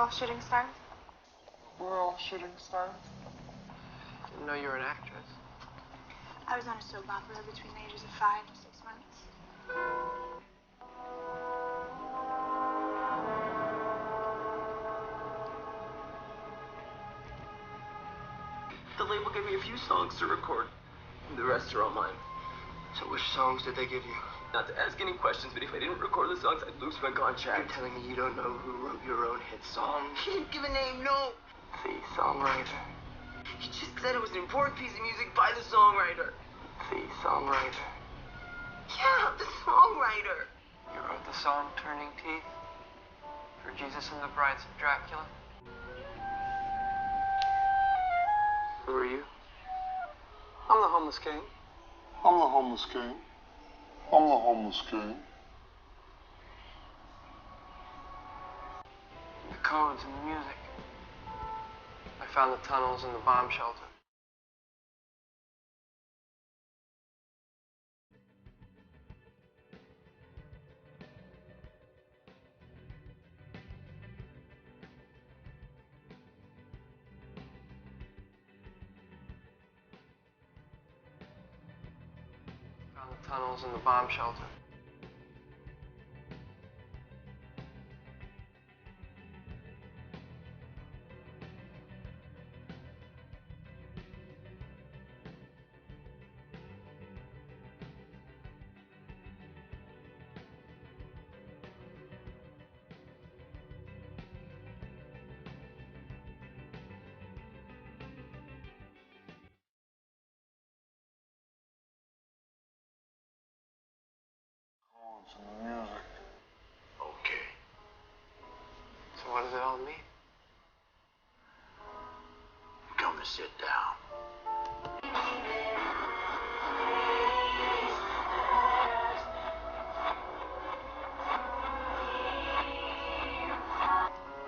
all shooting stars? We're all shooting stars. Didn't know you were an actress. I was on a soap opera between the ages of 5 and 6 months. The label gave me a few songs to record. The rest are all mine. So which songs did they give you? Not to ask any questions, but if I didn't record the songs, I'd lose my contract. You're telling me you don't know who wrote your own hit song? Can't give a name, no. The songwriter. He just said it was an important piece of music by the songwriter. The songwriter. Yeah, the songwriter. You wrote the song Turning Teeth for Jesus and the Brides of Dracula? Who are you? I'm the homeless king. I'm the homeless king. I'm the homeless king. The codes and the music. I found the tunnels in the bomb shelter. Found the tunnels in the bomb shelter. Some music. Okay. So what does it all mean? Come and sit down.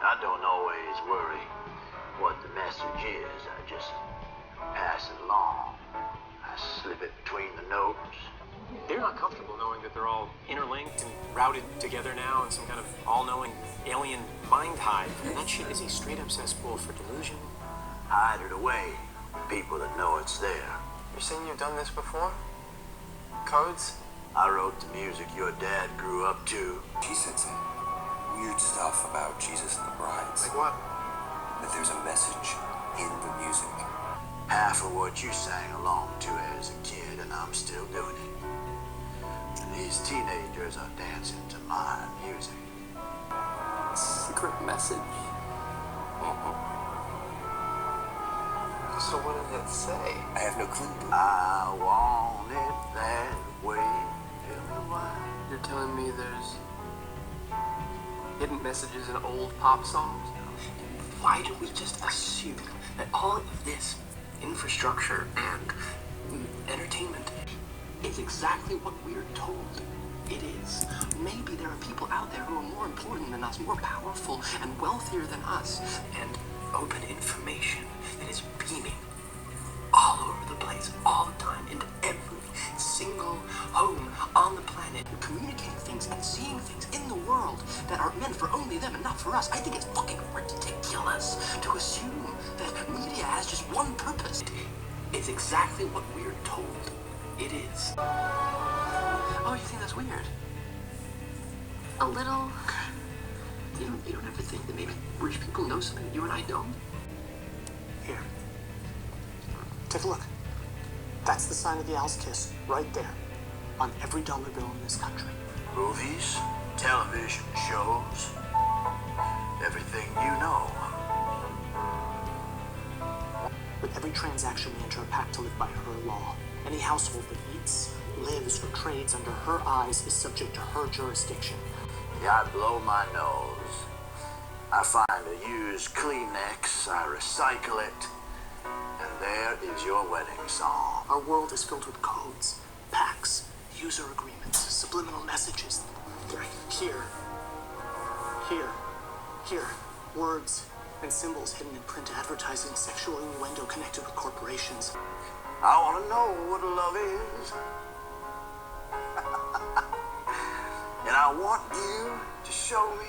I don't always worry what the message is. I just pass it along. I slip it between the notes. They're not comfortable knowing that they're all interlinked and routed together now in some kind of all-knowing alien mind hive. And that shit is a straight-up cesspool for delusion. Hide it away. People that know it's there. You're saying you've done this before? Codes? I wrote the music your dad grew up to. She said some weird stuff about Jesus and the brides. Like what? That there's a message in the music. Half of what you sang along to as a kid, and I'm still doing it. And these teenagers are dancing to my music. Secret message. So what does it say? I have no clue. I want it that way. Tell me why. You're telling me there's hidden messages in old pop songs? Why do we just assume that all of this infrastructure and entertainment is exactly what we're told it is? Maybe there are people out there who are more important than us, more powerful and wealthier than us, and open information that is beaming all over the place, all the time, into every single home on the planet, communicating things and seeing things in the world that are meant for only them and not for us. I think it's fucking ridiculous to assume that media has just one purpose. It's exactly what we're told it is. Oh, you think that's weird? A little. You don't ever think that maybe rich people know something that you and I don't? Here. Take a look. That's the sign of the owl's kiss, right there, on every dollar bill in this country. Movies, television shows, everything you know. With every transaction, we enter a pact to live by her law. Any household that eats, lives, or trades under her eyes is subject to her jurisdiction. Yeah, I blow my nose. I find a used Kleenex, I recycle it, and there is your wedding song. Our world is filled with codes, pacts, user agreements, subliminal messages. They're here, words and symbols hidden in print advertising, sexual innuendo connected with corporations. I want to know what love is. And I want you to show me.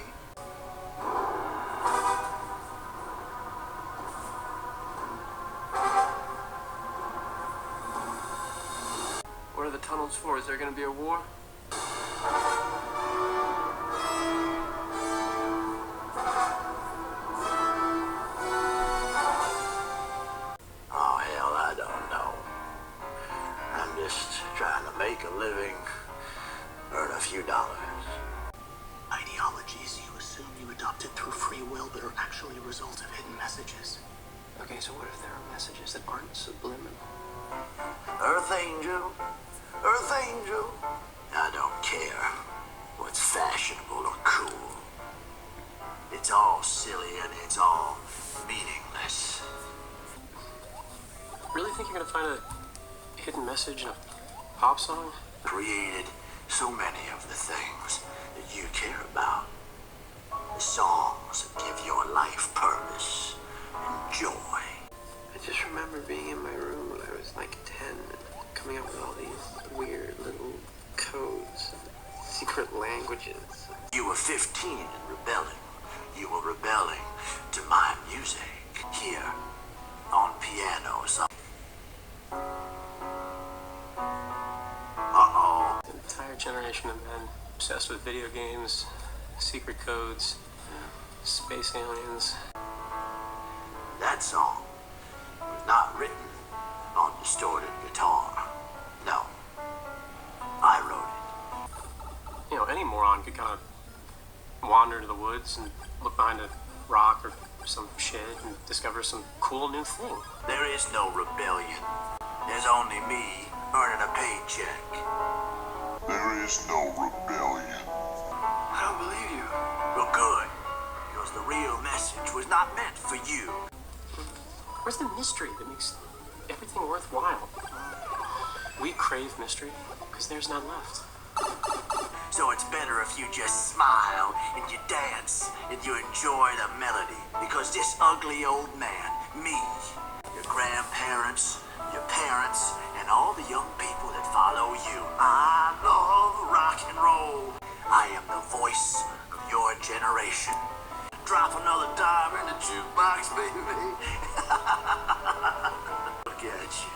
McDonald's for? Is there gonna be a war? Oh, hell, I don't know. I'm just trying to make a living, earn a few dollars. Ideologies you assume you adopted through free will but are actually a result of hidden messages. Okay, so what if there are messages that aren't subliminal? Earth Angel, Earth Angel. I don't care what's fashionable or cool. It's all silly and it's all meaningless. Really think you're gonna find a hidden message in a pop song? Created so many of the things that you care about. The songs that give your life purpose and joy. I just remember being in my room when I was like 10 and coming up with all these weird little codes, secret languages. You were 15 and rebelling. You were rebelling to my music. Here, on piano. Uh-oh. An entire generation of men obsessed with video games, secret codes, space aliens. That song was not written on distorted guitar. No. I wrote it. You know, any moron could kind of wander into the woods and look behind a rock or some shit and discover some cool new thing. There is no rebellion. There's only me earning a paycheck. There is no rebellion. I don't believe you. Well, good. Because the real message was not meant for you. Where's the mystery that makes everything worthwhile? We crave mystery because there's none left. So it's better if you just smile and you dance and you enjoy the melody. Because this ugly old man, me, your grandparents, your parents, and all the young people that follow you, I love rock and roll. I am the voice of your generation. Drop another dime in the jukebox, baby. Look at you.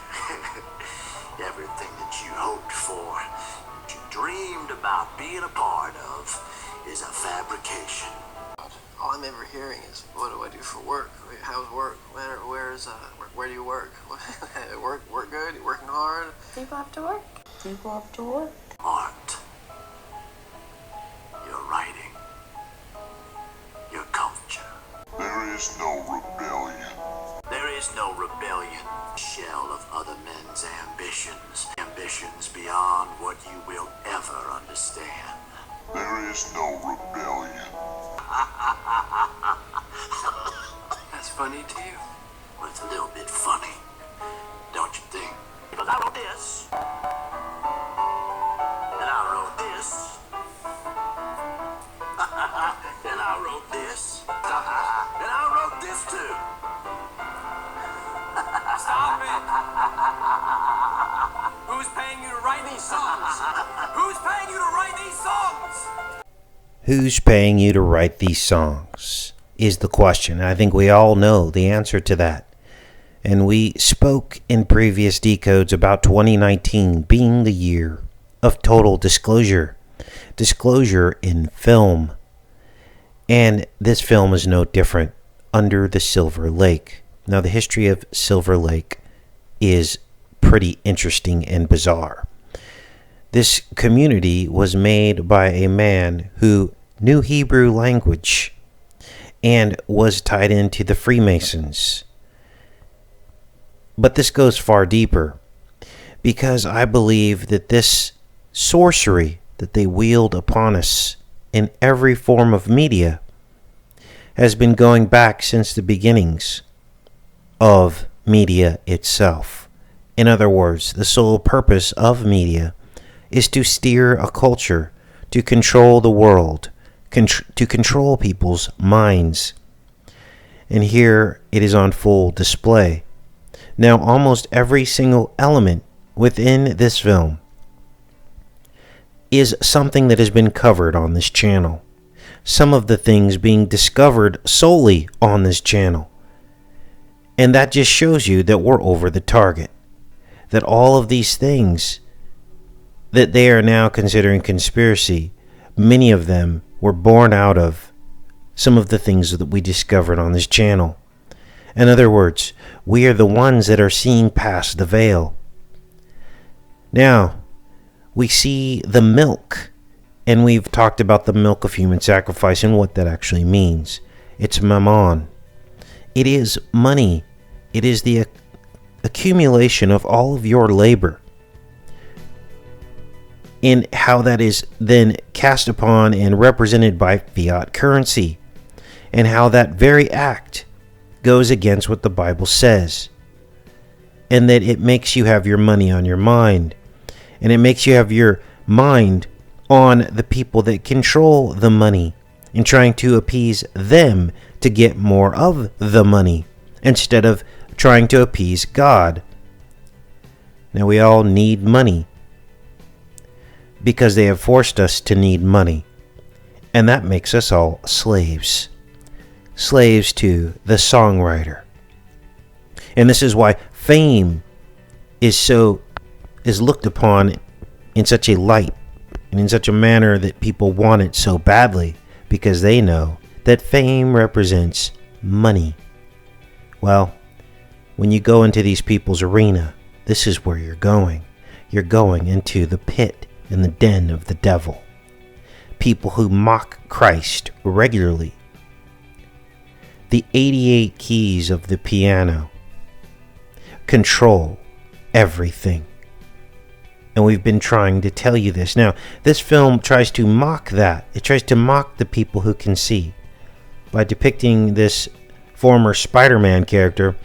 Everything that you hoped for, that you dreamed about being a part of, is a fabrication. All I'm ever hearing is, what do I do for work? How's work? Where do you work? work good? You working hard? People have to work. People have to work. Art. Your writing. Your culture. There is no rebellion. There is no rebellion. Shell of other men's ambitions. Ambitions beyond what you will ever understand. There is no rebellion. That's funny to you? Well, it's a little bit funny, don't you think? Because I wrote this. And I wrote this. And I wrote this. And I wrote this too. Stop it! Who's paying you to write these songs? Who's paying you to write these songs? Who's paying you to write these songs is the question. I think we all know the answer to that. And we spoke in previous decodes about 2019 being the year of total disclosure. Disclosure in film. And this film is no different. Under the Silver Lake. Now, the history of Silver Lake is pretty interesting and bizarre. This community was made by a man who knew Hebrew language and was tied into the Freemasons. But this goes far deeper, because I believe that this sorcery that they wield upon us in every form of media has been going back since the beginnings of media itself. In other words, the sole purpose of media is to steer a culture, to control the world, to control people's minds. And here it is on full display. Now, almost every single element within this film is something that has been covered on this channel. Some of the things being discovered solely on this channel. And that just shows you that we're over the target. That all of these things that they are now considering conspiracy, many of them were born out of some of the things that we discovered on this channel. In other words, we are the ones that are seeing past the veil. Now, we see the milk, and we've talked about the milk of human sacrifice and what that actually means. It's mammon. It is money. It is the accumulation of all of your labor, and how that is then cast upon and represented by fiat currency, and how that very act goes against what the Bible says, and that it makes you have your money on your mind, and it makes you have your mind on the people that control the money and trying to appease them to get more of the money instead of trying to appease God. Now, we all need money because they have forced us to need money, and that makes us all slaves. Slaves to the songwriter. And this is why fame is looked upon in such a light and in such a manner that people want it so badly, because they know that fame represents money. Well, when you go into these people's arena, this is where you're going. You're going into the pit and the den of the devil. People who mock Christ regularly. The 88 keys of the piano control everything. And we've been trying to tell you this. Now, this film tries to mock that. It tries to mock the people who can see by depicting this former Spider-Man character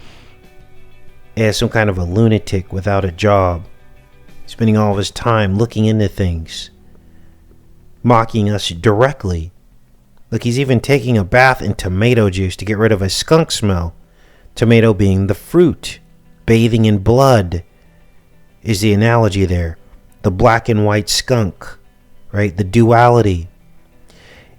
as some kind of a lunatic without a job, spending all of his time looking into things, mocking us directly. Look, he's even taking a bath in tomato juice to get rid of a skunk smell. Tomato being the fruit. Bathing in blood is the analogy there. The black and white skunk, right? The duality.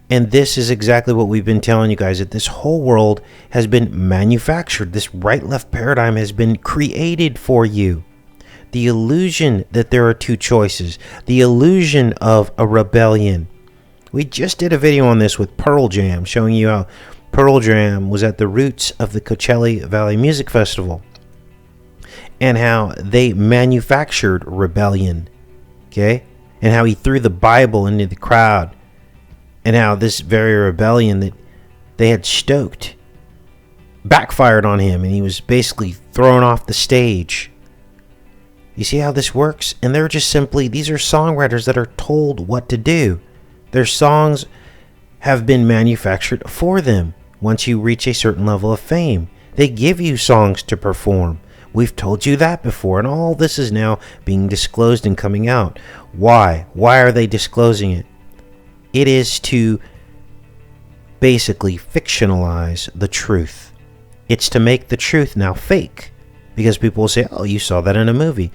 And this is exactly what we've been telling you guys, that this whole world has been manufactured. This right-left paradigm has been created for you. The illusion that there are two choices. The illusion of a rebellion. We just did a video on this with Pearl Jam, showing you how Pearl Jam was at the roots of the Coachella Valley Music Festival, and how they manufactured rebellion, okay? And how he threw the Bible into the crowd, and how this very rebellion that they had stoked backfired on him, and he was basically thrown off the stage. You see how this works? And they're just simply, these are songwriters that are told what to do. Their songs have been manufactured for them. Once you reach a certain level of fame, they give you songs to perform. We've told you that before, and all this is now being disclosed and coming out. Why? Why are they disclosing it? It is to basically fictionalize the truth. It's to make the truth now fake, because people will say, oh, you saw that in a movie.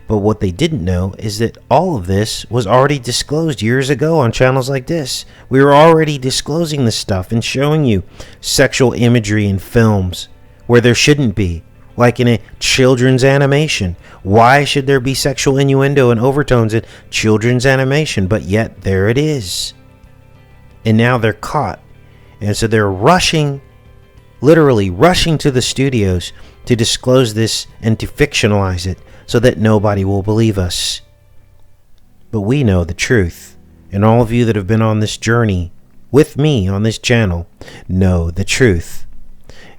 But what they didn't know is that all of this was already disclosed years ago on channels like this. We were already disclosing this stuff and showing you sexual imagery in films where there shouldn't be, like in a children's animation. Why should there be sexual innuendo and overtones in children's animation? But yet there it is. And now they're caught. And so they're rushing, literally rushing to the studios to disclose this and to fictionalize it, so that nobody will believe us. But we know the truth. And all of you that have been on this journey with me on this channel know the truth.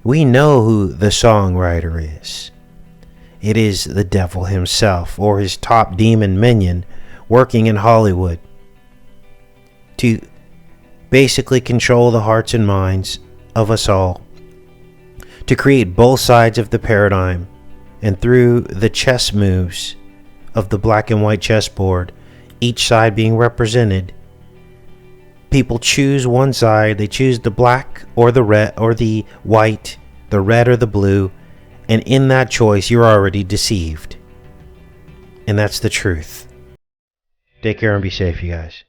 We know who the songwriter is. It is the devil himself, or his top demon minion, working in Hollywood to basically control the hearts and minds of us all, to create both sides of the paradigm. And through the chess moves of the black and white chessboard, each side being represented, people choose one side. They choose the black or the red or the white, the red or the blue, and in that choice you're already deceived. And that's the truth. Take care and be safe, you guys.